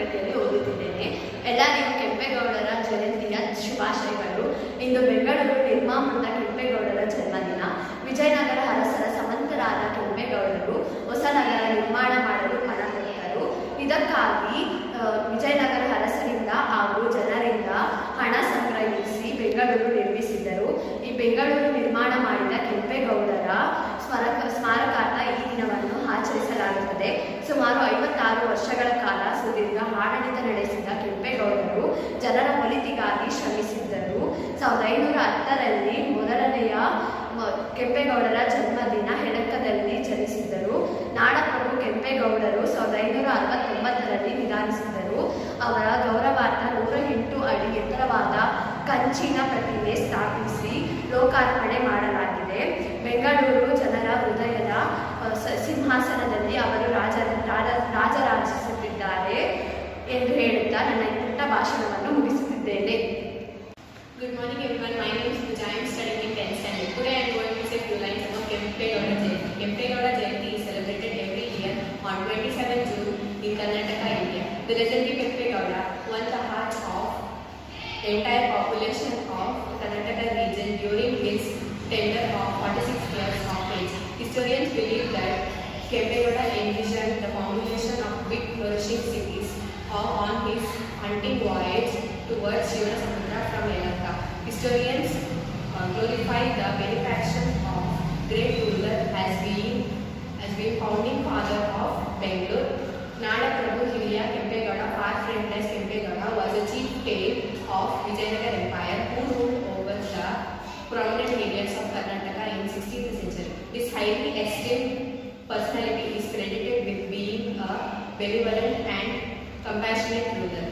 ತರಗತಿಯಲ್ಲಿ ಓದುತ್ತಿದ್ದೇನೆ. ಎಲ್ಲರಿಗೂ ಕೆಂಪೇಗೌಡರ ಜಯಂತಿಯ ಶುಭಾಶಯಗಳು. ಇಂದು ಬೆಂಗಳೂರು ನಿರ್ಮಾಮೃತ ಕೆಂಪೇಗೌಡರ ಜನ್ಮದಿನ. ವಿಜಯನಗರ ಅರಸರ ಸಮಂತರಾದ ಕೆಂಪೇಗೌಡರು ಹೊಸ ನಗರ ನಿರ್ಮಾಣ ಮಾಡಲು ಹಣ ಕೊಟ್ಟರು. ಇದಕ್ಕಾಗಿ ವಿಜಯನಗರ ಅರಸರಿಂದ ಹಾಗೂ ಜನರಿಂದ ಹಣ ಸಂಗ್ರಹಿಸಿ ಬೆಂಗಳೂರು ನಿರ್ಮಿಸಿದರು. ಈ ಬೆಂಗಳೂರು ನಿರ್ಮಾಣ ಮಾಡಿದ ಕೆಂಪೇಗೌಡರ ಸ್ಮಾರಕಾರ್ಥ ಈ ದಿನವನ್ನು ಆಚರಿಸಲಾಗುತ್ತದೆ. ಸುಮಾರು 56 ವರ್ಷಗಳ ಕಾಲ ಸುದೀರ್ಘ ಆಡಳಿತ ನಡೆಸಿದ ಕೆಂಪೇಗೌಡರು ಜನರ ಒಳಿತಿಗಾಗಿ ಶ್ರಮಿಸಿದ್ದರು. 1510ರಲ್ಲಿ ಮೊದಲನೆಯ ಕೆಂಪೇಗೌಡರ ಜನ್ಮದಿನ ಹೆಣಕದಲ್ಲಿ ಜನಿಸಿದ್ದರು. ನಾಡಪ್ರಭು ಕೆಂಪೇಗೌಡರು 1569ರಲ್ಲಿ ನಿಧನಿಸಿದರು. ಅವರ ಗೌರವಾರ್ಥ 108 ಅಡಿ ಎತ್ತರವಾದ ಕಂಚಿನ ಪ್ರತಿಮೆ ಸ್ಥಾಪಿಸಿ ಲೋಕಾರ್ಪಣೆ ಮಾಡಲಾಗಿದೆ. ಬೆಂಗಳೂರು ಜನರ ಹೃದಯದ ಸಿಂಹಾಸನದಲ್ಲಿ ಅವರು ರಾಜರಾಜಿಸುತ್ತಿದ್ದಾರೆ ಎಂದು ಹೇಳುತ್ತಾ ನನ್ನ ಪುಟ್ಟ ಭಾಷಣವನ್ನು ಮುಗಿಸುತ್ತಿದ್ದೇನೆ. Good morning everyone, my name is Pooja. I am studying in 10th standard. Today I am going to say few lines about Kempegowda Jayanti. Kempegowda Jayanti is celebrated every year on 27 June in Karnataka, India. The legendary Kempegowda won the hearts of the entire population of Karnataka region during his tenure of 46 years of age. Historians believe that Kempegowda envisioned the formulation of big flourishing cities on his hunting voyage towards Shivanasamudra from Lanka. Historians glorify the benefaction of great ruler as being founding father of Bangalore. Nada Prabhu Hiriya Kempegowda, far famed as Kempegowda, was a chief king of Vijayanagara Empire who ruled over the prominent areas of Karnataka in 16th century. This highly esteemed personality is credited with being a benevolent and compassionate ruler.